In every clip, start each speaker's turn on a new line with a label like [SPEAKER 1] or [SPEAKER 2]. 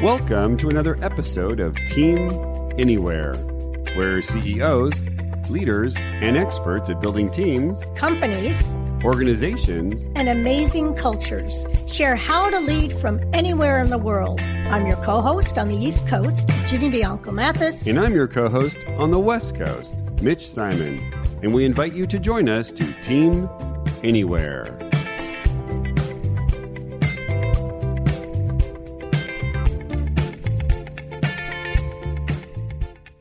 [SPEAKER 1] Welcome to another episode of Team Anywhere, where CEOs, leaders, and experts at building teams,
[SPEAKER 2] companies,
[SPEAKER 1] organizations,
[SPEAKER 2] and amazing cultures share how to lead from anywhere in the world. I'm your co-host on the East Coast, Ginny Bianco-Mathis.
[SPEAKER 1] And I'm your co-host on the West Coast, Mitch Simon. And we invite you to join us to Team Anywhere.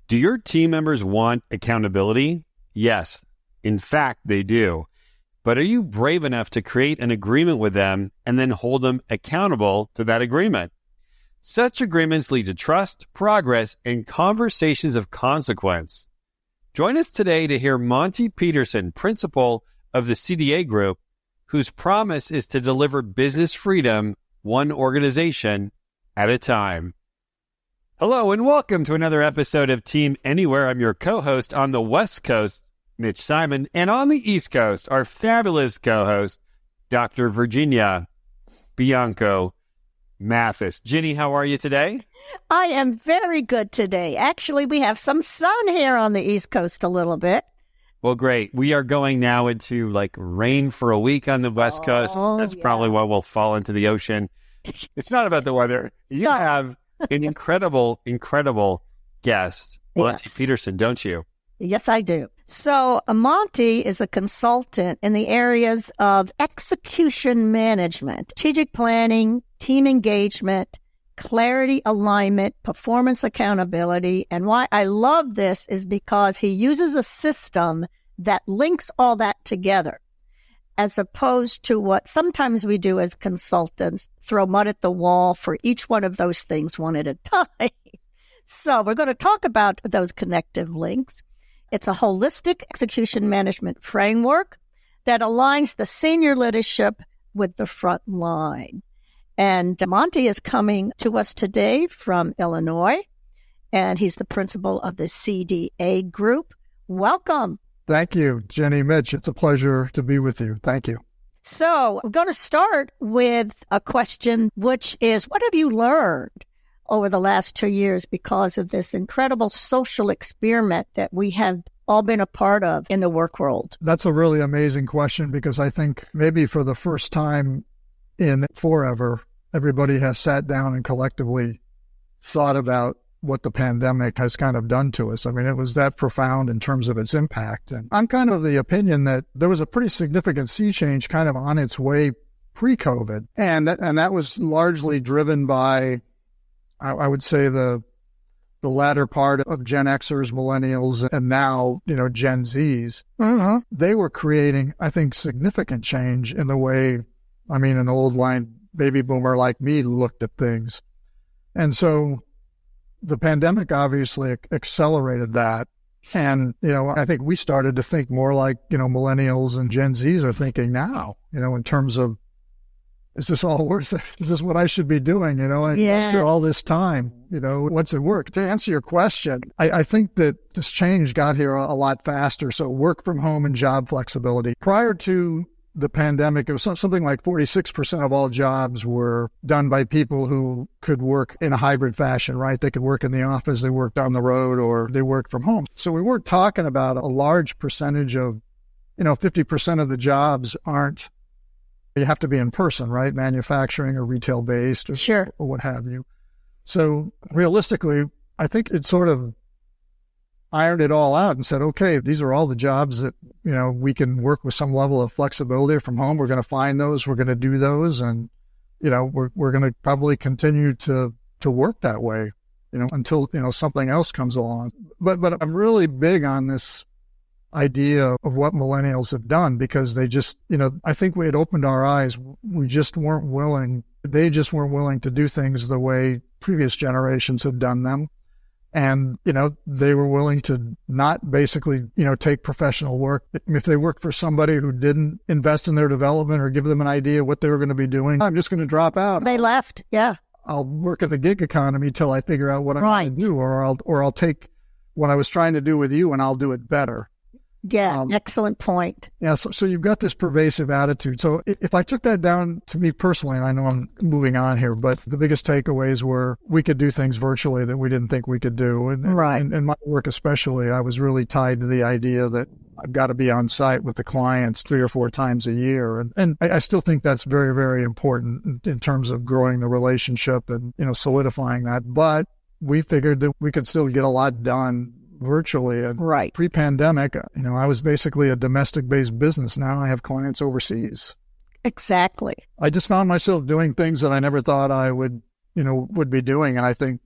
[SPEAKER 1] Do your team members want accountability? Yes, in fact, they do. But are you brave enough to create an agreement with them and then hold them accountable to that agreement? Such agreements lead to trust, progress, and conversations of consequence. Join us today to hear Monte Pedersen, principal of the CDA Group, whose promise is to deliver business freedom one organization at a time. Hello and welcome to another episode of Team Anywhere. I'm your co-host on the West Coast, Mitch Simon, and on the East Coast, our fabulous co-host, Dr. Virginia Bianco-Mathis. Ginny, how are you today?
[SPEAKER 2] I am very good today. Actually, we have some sun here on the East Coast a little bit.
[SPEAKER 1] Well, great. We are going now into rain for a week on the West Coast. That's probably why we'll fall into the ocean. It's not about the weather. You have an incredible guest, Monte Pedersen, don't you?
[SPEAKER 2] Yes, I do. So Monte is a consultant in the areas of execution management, strategic planning, team engagement, clarity, alignment, performance accountability. And why I love this is because he uses a system that links all that together, as opposed to what sometimes we do as consultants, throw mud at the wall for each one of those things one at a time. So we're going to talk about those connective links. It's a holistic execution management framework that aligns the senior leadership with the front line. And Monte is coming to us today from Illinois, and he's the principal of the CDA Group. Welcome.
[SPEAKER 3] Thank you, Jenny, Mitch. It's a pleasure to be with you. Thank you.
[SPEAKER 2] So we're going to start with a question, which is, what have you learned over the last 2 years because of this incredible social experiment that we have all been a part of in the work world?
[SPEAKER 3] That's a really amazing question, because I think maybe for the first time in forever, everybody has sat down and collectively thought about what the pandemic has kind of done to us. I mean, it was that profound in terms of its impact. And I'm kind of the opinion that there was a pretty significant sea change kind of on its way pre-COVID. And that was largely driven by, I would say, the latter part of Gen Xers, millennials, and now, Gen Zs. Mm-hmm. They were creating, I think, significant change in the way, an old line baby boomer like me looked at things. And so the pandemic obviously accelerated that. And, I think we started to think more like, millennials and Gen Zs are thinking now, in terms of, is this all worth it? Is this what I should be doing? After all this time, what's it work? To answer your question, I think that this change got here a lot faster. So work from home and job flexibility. Prior to the pandemic, it was something like 46% of all jobs were done by people who could work in a hybrid fashion, right? They could work in the office, they worked on the road, or they worked from home. So we weren't talking about a large percentage of, 50% of the jobs aren't, you have to be in person, right? Manufacturing or retail based or what have you. So realistically, I think it sort of ironed it all out and said, okay, these are all the jobs that, we can work with some level of flexibility from home. We're going to find those. We're going to do those. And, we're going to probably continue to work that way, until, something else comes along. But I'm really big on this idea of what millennials have done, because they just, I think we had opened our eyes. We just weren't willing. They just weren't willing to do things the way previous generations had done them. And, they were willing to not basically, take professional work. If they worked for somebody who didn't invest in their development or give them an idea what they were going to be doing, I'm just going to drop out.
[SPEAKER 2] They left, yeah.
[SPEAKER 3] I'll work in the gig economy till I figure out what I'm going to do, or I'll take what I was trying to do with you and I'll do it better.
[SPEAKER 2] Yeah, excellent point.
[SPEAKER 3] Yeah, so you've got this pervasive attitude. So if I took that down to me personally, and I know I'm moving on here, but the biggest takeaways were we could do things virtually that we didn't think we could do. And in my work especially, I was really tied to the idea that I've got to be on site with the clients 3 or 4 times a year. And I still think that's very, very important in terms of growing the relationship and, solidifying that. But we figured that we could still get a lot done virtually. And pre-pandemic, I was basically a domestic-based business. Now I have clients overseas.
[SPEAKER 2] Exactly.
[SPEAKER 3] I just found myself doing things that I never thought I would be doing. And I think,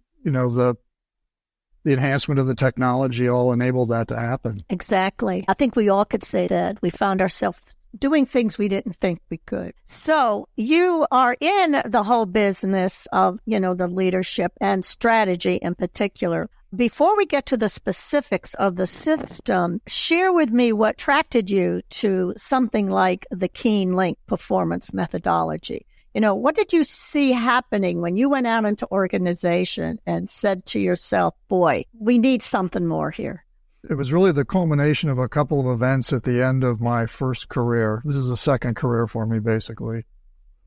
[SPEAKER 3] the enhancement of the technology all enabled that to happen.
[SPEAKER 2] Exactly. I think we all could say that. We found ourselves doing things we didn't think we could. So you are in the whole business of, the leadership and strategy in particular. Before we get to the specifics of the system, share with me what attracted you to something like the KeyneLink Performance Methodology. What did you see happening when you went out into organization and said to yourself, boy, we need something more here?
[SPEAKER 3] It was really the culmination of a couple of events at the end of my first career. This is a second career for me, basically.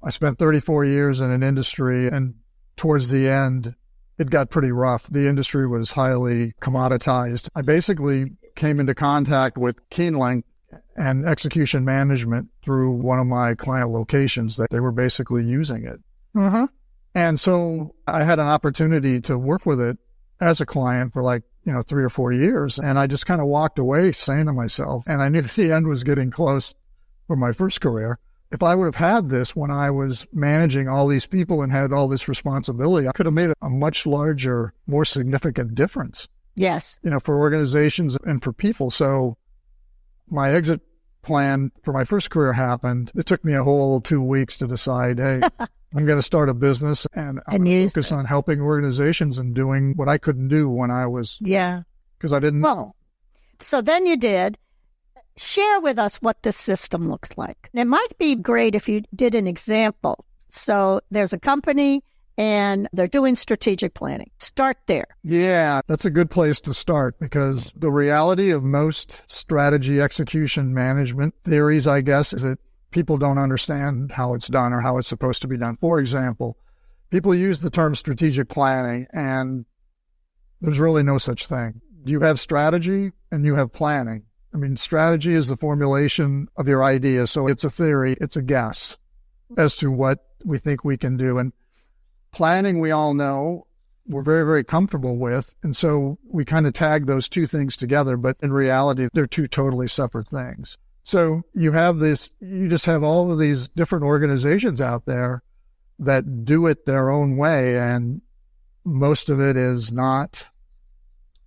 [SPEAKER 3] I spent 34 years in an industry, and towards the end, it got pretty rough. The industry was highly commoditized. I basically came into contact with KeyneLink and execution management through one of my client locations that they were basically using it.
[SPEAKER 2] Mm-hmm.
[SPEAKER 3] And so I had an opportunity to work with it as a client for 3 or 4 years. And I just kind of walked away saying to myself, and I knew the end was getting close for my first career. If I would have had this when I was managing all these people and had all this responsibility, I could have made a much larger, more significant difference.
[SPEAKER 2] Yes.
[SPEAKER 3] For organizations and for people. So my exit plan for my first career happened. It took me a whole 2 weeks to decide, hey, I'm going to start a business and I'm going to focus on helping organizations and doing what I couldn't do when I was.
[SPEAKER 2] Yeah.
[SPEAKER 3] Because I didn't know.
[SPEAKER 2] So then you did. Share with us what this system looks like. It might be great if you did an example. So there's a company and they're doing strategic planning. Start there.
[SPEAKER 3] Yeah, that's a good place to start because the reality of most strategy execution management theories, I guess, is that people don't understand how it's done or how it's supposed to be done. For example, people use the term strategic planning and there's really no such thing. You have strategy and you have planning. Strategy is the formulation of your idea. So it's a theory, it's a guess as to what we think we can do. And planning, we all know, we're very, very comfortable with. And so we kind of tag those two things together, but in reality, they're two totally separate things. So you just have all of these different organizations out there that do it their own way. And most of it is not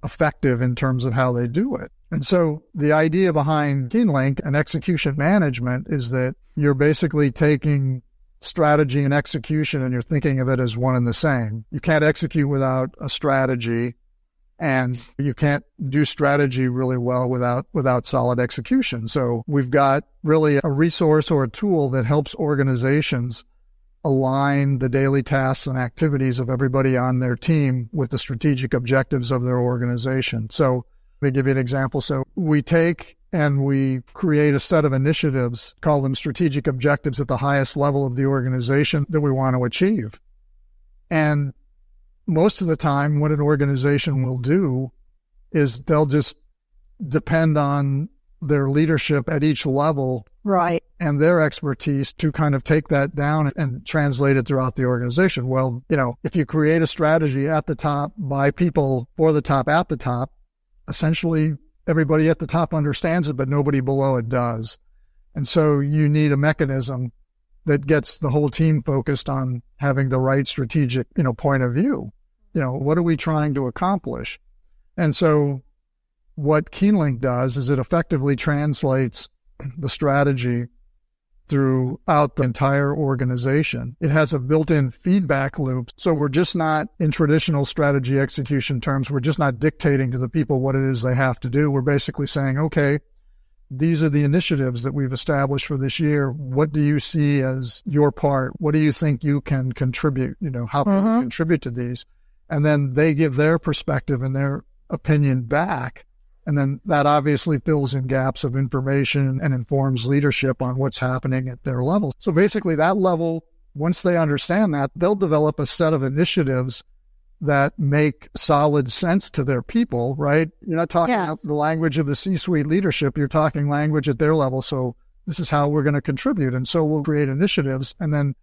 [SPEAKER 3] effective in terms of how they do it. And so the idea behind KeyneLink and execution management is that you're basically taking strategy and execution and you're thinking of it as one and the same. You can't execute without a strategy and you can't do strategy really well without solid execution. So we've got really a resource or a tool that helps organizations align the daily tasks and activities of everybody on their team with the strategic objectives of their organization. So let me give you an example. So we take and we create a set of initiatives, call them strategic objectives at the highest level of the organization that we want to achieve. And most of the time, what an organization will do is they'll just depend on their leadership at each level,
[SPEAKER 2] right,
[SPEAKER 3] and their expertise to kind of take that down and translate it throughout the organization. Well, if you create a strategy at the top by people for the top at the top, essentially everybody at the top understands it, but nobody below it does. And so you need a mechanism that gets the whole team focused on having the right strategic, point of view. What are we trying to accomplish? And so what KeyneLink does is it effectively translates the strategy throughout the entire organization. It has a built-in feedback loop. So we're just not, in traditional strategy execution terms, we're just not dictating to the people what it is they have to do. We're basically saying, okay, these are the initiatives that we've established for this year. What do you see as your part? What do you think you can contribute? How can you contribute to these? And then they give their perspective and their opinion back. And then that obviously fills in gaps of information and informs leadership on what's happening at their level. So basically that level, once they understand that, they'll develop a set of initiatives that make solid sense to their people, right? You're not talking about the language of the C-suite leadership. You're talking language at their level. So this is how we're going to contribute. And so we'll create initiatives and then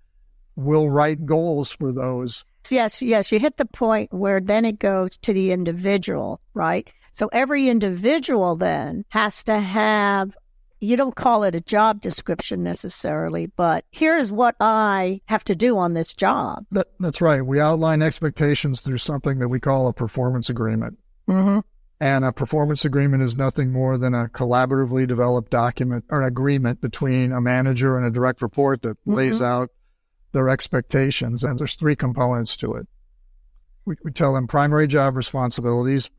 [SPEAKER 3] we'll write goals for those.
[SPEAKER 2] Yes. You hit the point where then it goes to the individual, right? So every individual then has to have, you don't call it a job description necessarily, but here's what I have to do on this job.
[SPEAKER 3] That's right. We outline expectations through something that we call a performance agreement.
[SPEAKER 2] Mm-hmm.
[SPEAKER 3] And a performance agreement is nothing more than a collaboratively developed document or an agreement between a manager and a direct report that lays out their expectations. And there's 3 components to it. We tell them primary job responsibilities,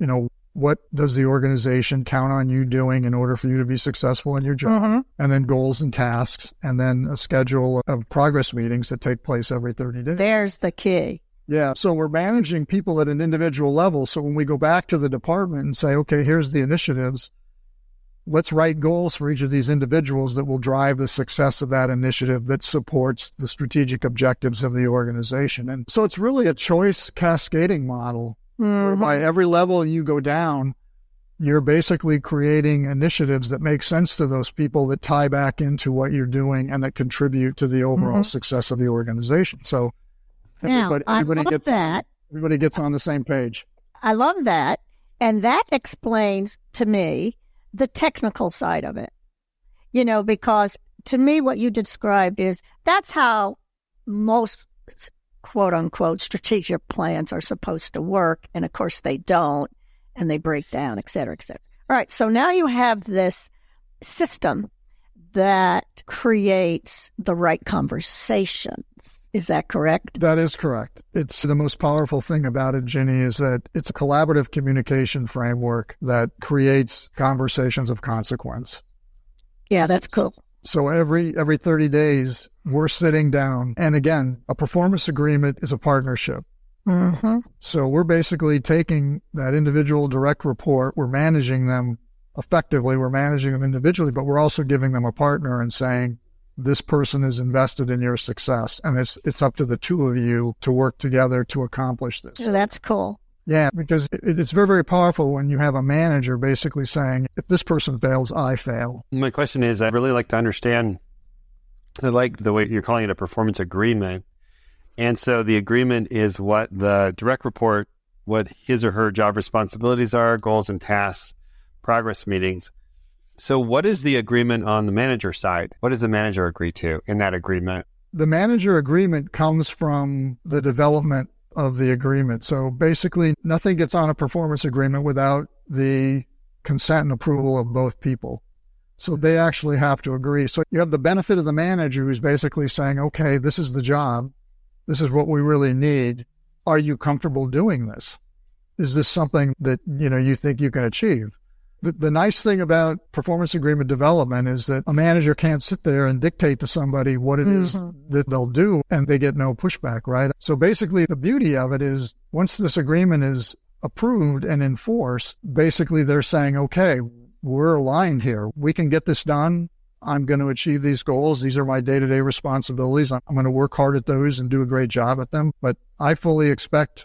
[SPEAKER 3] what does the organization count on you doing in order for you to be successful in your job? And then goals and tasks, and then a schedule of progress meetings that take place every 30 days.
[SPEAKER 2] There's the key.
[SPEAKER 3] Yeah. So we're managing people at an individual level. So when we go back to the department and say, okay, here's the initiatives, let's write goals for each of these individuals that will drive the success of that initiative that supports the strategic objectives of the organization. And so it's really a choice cascading model. By every level you go down, you're basically creating initiatives that make sense to those people that tie back into what you're doing and that contribute to the overall success of the organization. So everybody gets on the same page.
[SPEAKER 2] I love that. And that explains to me the technical side of it, because to me what you described is that's how most quote unquote strategic plans are supposed to work. And of course they don't, and they break down, et cetera, et cetera. All right. So now you have this system that creates the right conversations. Is that correct?
[SPEAKER 3] That is correct. It's the most powerful thing about it, Ginny, is that it's a collaborative communication framework that creates conversations of consequence.
[SPEAKER 2] Yeah, that's cool.
[SPEAKER 3] So every 30 days, we're sitting down. And again, a performance agreement is a partnership. So we're basically taking that individual direct report, we're managing them effectively, we're managing them individually, but we're also giving them a partner and saying, this person is invested in your success. And it's up to the 2 of you to work together to accomplish this.
[SPEAKER 2] So that's cool.
[SPEAKER 3] Yeah, because it's very, very powerful when you have a manager basically saying, if this person fails, I fail.
[SPEAKER 1] My question is, I'd really like to understand, I like the way you're calling it a performance agreement. And so the agreement is what the direct report, what his or her job responsibilities are, goals and tasks, progress meetings. So what is the agreement on the manager side? What does the manager agree to in that agreement?
[SPEAKER 3] The manager agreement comes from the development of the agreement. So basically, nothing gets on a performance agreement without the consent and approval of both people. So they actually have to agree. So you have the benefit of the manager who's basically saying, okay, this is the job. This is what we really need. Are you comfortable doing this? Is this something that, you think you can achieve? The nice thing about performance agreement development is that a manager can't sit there and dictate to somebody what it is that they'll do, and they get no pushback, right? So basically, the beauty of it is once this agreement is approved and enforced, basically they're saying, okay, we're aligned here. We can get this done. I'm going to achieve these goals. These are my day-to-day responsibilities. I'm going to work hard at those and do a great job at them. But I fully expect,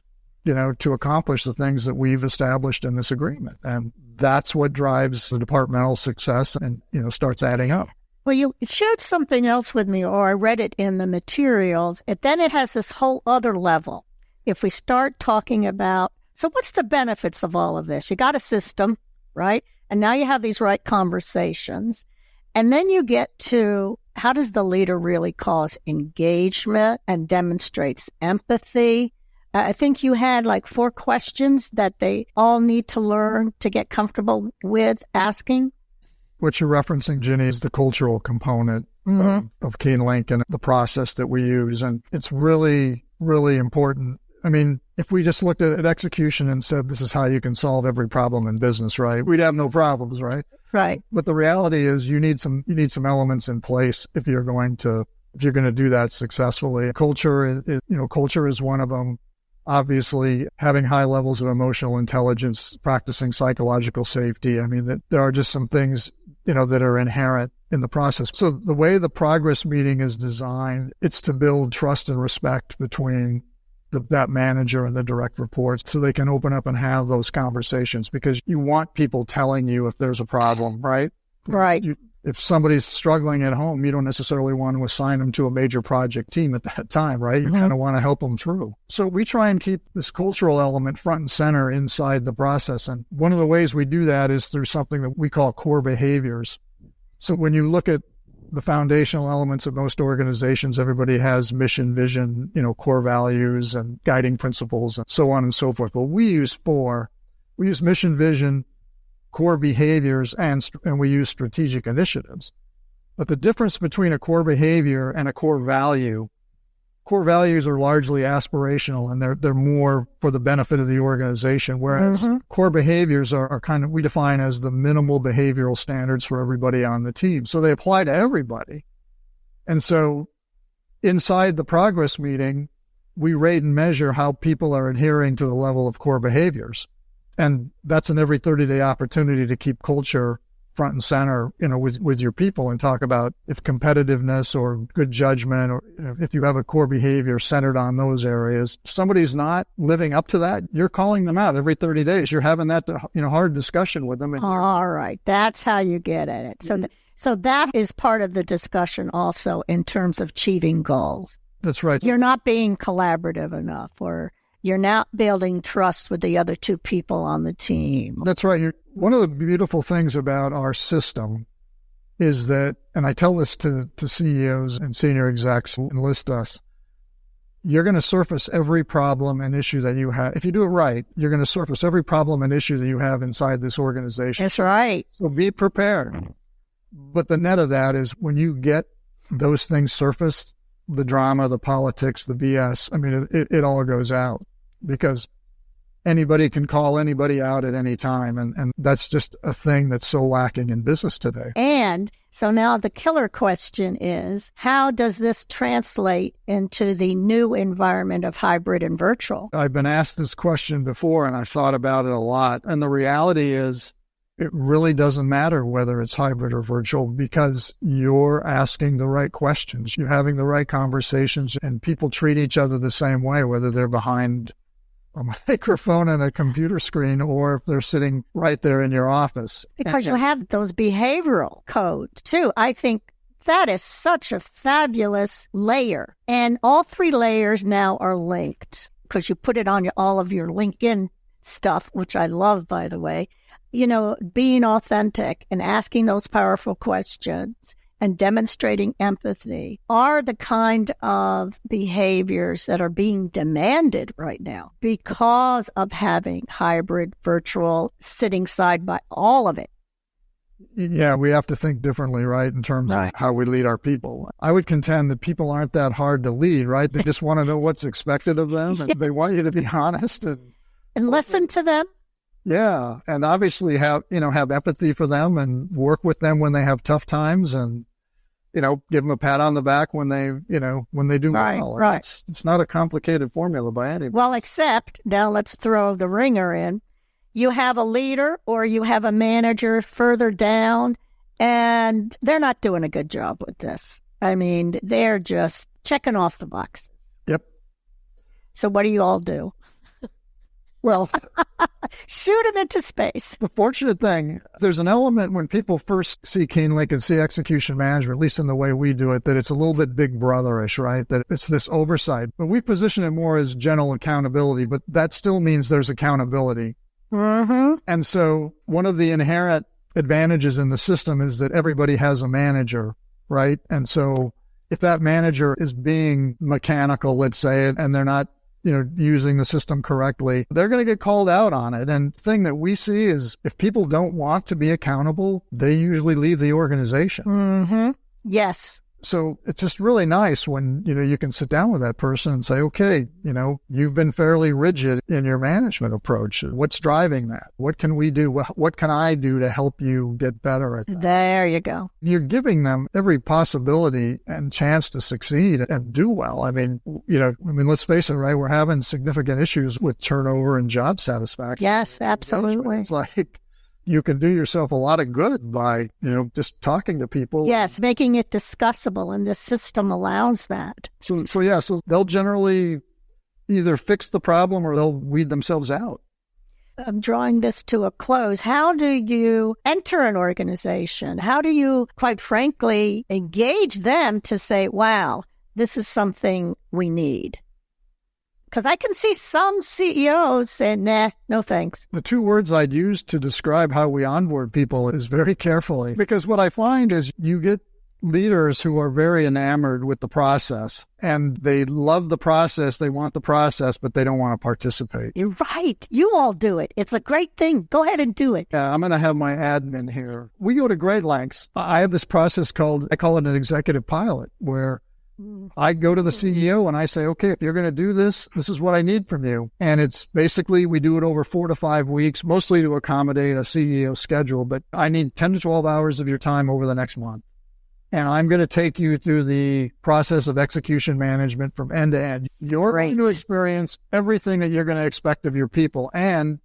[SPEAKER 3] to accomplish the things that we've established in this agreement. And that's what drives the departmental success and, starts adding up.
[SPEAKER 2] Well, you shared something else with me, or I read it in the materials. Then it has this whole other level. If we start talking about, so what's the benefits of all of this? You got a system, right? And now you have these right conversations. And then you get to, how does the leader really cause engagement and demonstrates empathy? I think you had 4 questions that they all need to learn to get comfortable with asking.
[SPEAKER 3] What you're referencing, Ginny, is the cultural component of KeyneLink and the process that we use. And it's really, really important. I mean, if we just looked at execution and said, this is how you can solve every problem in business, right? We'd have no problems, right?
[SPEAKER 2] Right.
[SPEAKER 3] But the reality is you need some elements in place if you're going to do that successfully. Culture is one of them. obviously having high levels of emotional intelligence, practicing psychological safety. I mean, there are just some things, that are inherent in the process. So the way the progress meeting is designed, it's to build trust and respect between that manager and the direct reports so they can open up and have those conversations, because you want people telling you if there's a problem, right?
[SPEAKER 2] Right.
[SPEAKER 3] If somebody's struggling at home, you don't necessarily want to assign them to a major project team at that time, right? You kind of want to help them through. So we try and keep this cultural element front and center inside the process. And one of the ways we do that is through something that we call core behaviors. So when you look at the foundational elements of most organizations, everybody has mission, vision, core values and guiding principles and so on and so forth. But we use 4. We use mission, vision, core behaviors, and we use strategic initiatives. But the difference between a core behavior and a core values are largely aspirational, and they're more for the benefit of the organization, whereas core behaviors are kind of, we define as the minimal behavioral standards for everybody on the team. So they apply to everybody. And so inside the progress meeting, we rate and measure how people are adhering to the level of core behaviors. And that's an every 30-day opportunity to keep culture front and center, with your people, and talk about if competitiveness or good judgment, or if you have a core behavior centered on those areas, somebody's not living up to that, you're calling them out every 30 days. You're having that, hard discussion with them.
[SPEAKER 2] All right. That's how you get at it. So that is part of the discussion also in terms of achieving goals.
[SPEAKER 3] That's right.
[SPEAKER 2] You're not being collaborative enough, or you're not building trust with the other 2 people on the team.
[SPEAKER 3] That's right. One of the beautiful things about our system is that, and I tell this to CEOs and senior execs who enlist us, you're going to surface every problem and issue that you have. If you do it right, you're going to surface every problem and issue that you have inside this organization.
[SPEAKER 2] That's right.
[SPEAKER 3] So be prepared. But the net of that is when you get those things surfaced, the drama, the politics, the BS, I mean, it all goes out, because anybody can call anybody out at any time. And that's just a thing that's so lacking in business today.
[SPEAKER 2] And so now the killer question is, how does this translate into the new environment of hybrid and virtual?
[SPEAKER 3] I've been asked this question before, and I've thought about it a lot. And the reality is, it really doesn't matter whether it's hybrid or virtual, because you're asking the right questions. You're having the right conversations, and people treat each other the same way, whether they're behind a microphone and a computer screen or if they're sitting right there in your office.
[SPEAKER 2] Because you have those behavioral codes too. I think that is such a fabulous layer. And all 3 layers now are linked, because you put it on all of your LinkedIn stuff, which I love, by the way. Being authentic and asking those powerful questions and demonstrating empathy are the kind of behaviors that are being demanded right now because of having hybrid, virtual, sitting side by all of it.
[SPEAKER 3] Yeah, we have to think differently, right, in terms of how we lead our people. I would contend that people aren't that hard to lead, right? They just want to know what's expected of them, and they want you to be honest and
[SPEAKER 2] listen to them.
[SPEAKER 3] Yeah, and obviously have empathy for them and work with them when they have tough times, and give them a pat on the back when they do well.
[SPEAKER 2] Right.
[SPEAKER 3] It's not a complicated formula by any means.
[SPEAKER 2] Well, except now let's throw the ringer in. You have a leader or you have a manager further down, and they're not doing a good job with this. I mean, they're just checking off the boxes.
[SPEAKER 3] Yep.
[SPEAKER 2] So what do you all do?
[SPEAKER 3] Well,
[SPEAKER 2] shoot them into space.
[SPEAKER 3] The fortunate thing, there's an element when people first see KeyneLink and see execution management, at least in the way we do it, that it's a little bit big brotherish, right? That it's this oversight. But we position it more as general accountability, but that still means there's accountability.
[SPEAKER 2] Mm-hmm.
[SPEAKER 3] And so one of the inherent advantages in the system is that everybody has a manager, right? And so if that manager is being mechanical, let's say, and they're not using the system correctly, they're going to get called out on it. And the thing that we see is if people don't want to be accountable, they usually leave the organization.
[SPEAKER 2] Mm-hmm. Yes.
[SPEAKER 3] So it's just really nice when, you can sit down with that person and say, okay, you've been fairly rigid in your management approach. What's driving that? What can we do? What can I do to help you get better at that?
[SPEAKER 2] There you go.
[SPEAKER 3] You're giving them every possibility and chance to succeed and do well. I mean, let's face it, right? We're having significant issues with turnover and job satisfaction.
[SPEAKER 2] Yes, absolutely.
[SPEAKER 3] It's like, you can do yourself a lot of good by, just talking to people.
[SPEAKER 2] Yes, making it discussable, and the system allows that.
[SPEAKER 3] So they'll generally either fix the problem or they'll weed themselves out.
[SPEAKER 2] I'm drawing this to a close. How do you enter an organization? How do you, quite frankly, engage them to say, wow, this is something we need? Because I can see some CEOs saying, nah, no thanks.
[SPEAKER 3] The two words I'd use to describe how we onboard people is very carefully. Because what I find is you get leaders who are very enamored with the process, and they love the process, they want the process, but they don't want to participate.
[SPEAKER 2] You're right. You all do it. It's a great thing. Go ahead and do it.
[SPEAKER 3] Yeah, I'm going to have my admin here. We go to great lengths. I have this process I call it an executive pilot, where I go to the CEO and I say, okay, if you're going to do this, this is what I need from you. And it's basically, we do it over 4 to 5 weeks, mostly to accommodate a CEO schedule, but I need 10 to 12 hours of your time over the next month. And I'm going to take you through the process of execution management from end to end. You're going to experience everything that you're going to expect of your people. And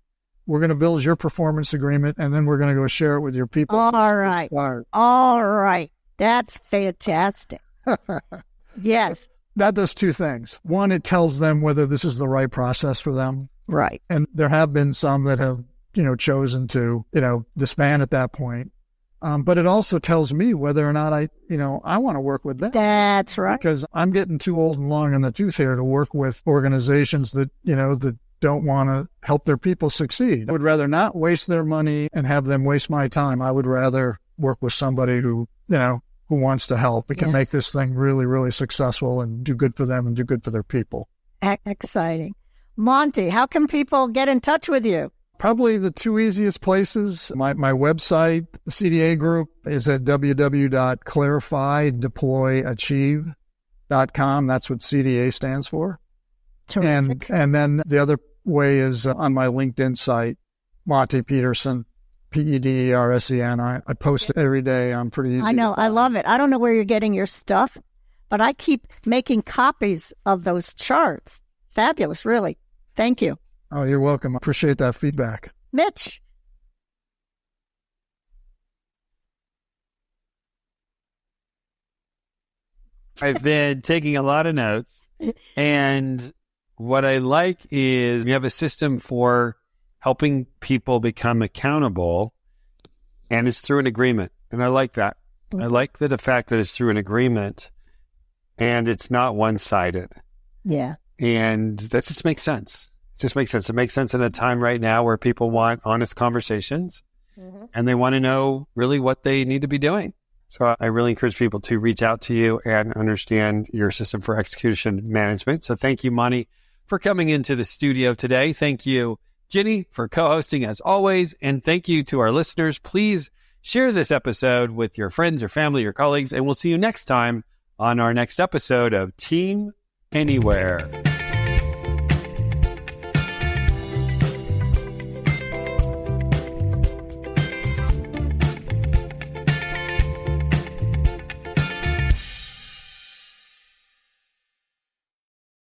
[SPEAKER 3] we're going to build your performance agreement, and then we're going to go share it with your people.
[SPEAKER 2] All right. All right. That's fantastic. Yes.
[SPEAKER 3] That does two things. One, it tells them whether this is the right process for them.
[SPEAKER 2] Right.
[SPEAKER 3] And there have been some that have, chosen to, disband at that point. But it also tells me whether or not I want to work with them.
[SPEAKER 2] That's right.
[SPEAKER 3] Because I'm getting too old and long in the tooth here to work with organizations that, that don't want to help their people succeed. I would rather not waste their money and have them waste my time. I would rather work with somebody who wants to help. It can make this thing really, really successful and do good for them and do good for their people.
[SPEAKER 2] Exciting. Monte, how can people get in touch with you?
[SPEAKER 3] Probably the two easiest places. My website, the CDA Group, is at www.clarifydeployachieve.com. That's what CDA stands for.
[SPEAKER 2] Terrific.
[SPEAKER 3] And then the other way is on my LinkedIn site, Monte Pedersen. Pedersen. I post it every day. I'm pretty easy.
[SPEAKER 2] I know. I love it. I don't know where you're getting your stuff, but I keep making copies of those charts. Fabulous, really. Thank you.
[SPEAKER 3] Oh, you're welcome. I appreciate that feedback.
[SPEAKER 2] Mitch.
[SPEAKER 1] I've been taking a lot of notes, and what I like is you have a system for helping people become accountable, and it's through an agreement. And I like that. I like the fact that it's through an agreement and it's not one-sided.
[SPEAKER 2] Yeah.
[SPEAKER 1] And that just makes sense. It just makes sense. It makes sense in a time right now where people want honest conversations and they want to know really what they need to be doing. So I really encourage people to reach out to you and understand your system for execution management. So thank you, Monte, for coming into the studio today. Thank you, Ginny, for co-hosting as always. And thank you to our listeners. Please share this episode with your friends, your family, your colleagues, and we'll see you next time on our next episode of Team Anywhere.